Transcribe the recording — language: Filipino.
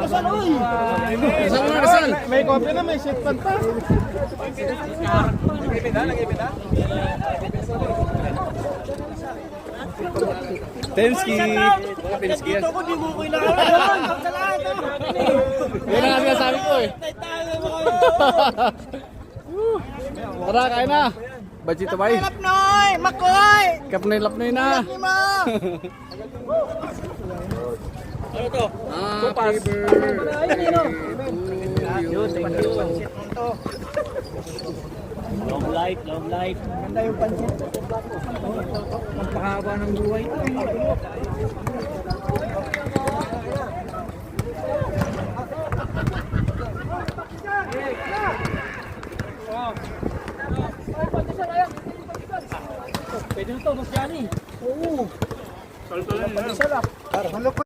Rizal, uy! Rizal na, Rizal. May kopya na, may shit pan pa. Tensky. Tensky. Dito ko, di mo kailangan. Sa lahat. Yan ang sinasabi ko eh. Tara, kain na. Bajito bay. Lapnoy! Makoy! Kapnoy-lapnoy na. Lima! Ano to? Happy birthday to you. Long life. Ganda yung pansit. Magpakahaba ng buhay. Pwede na to, Boss Johnny. Oo. Pag-isa lang.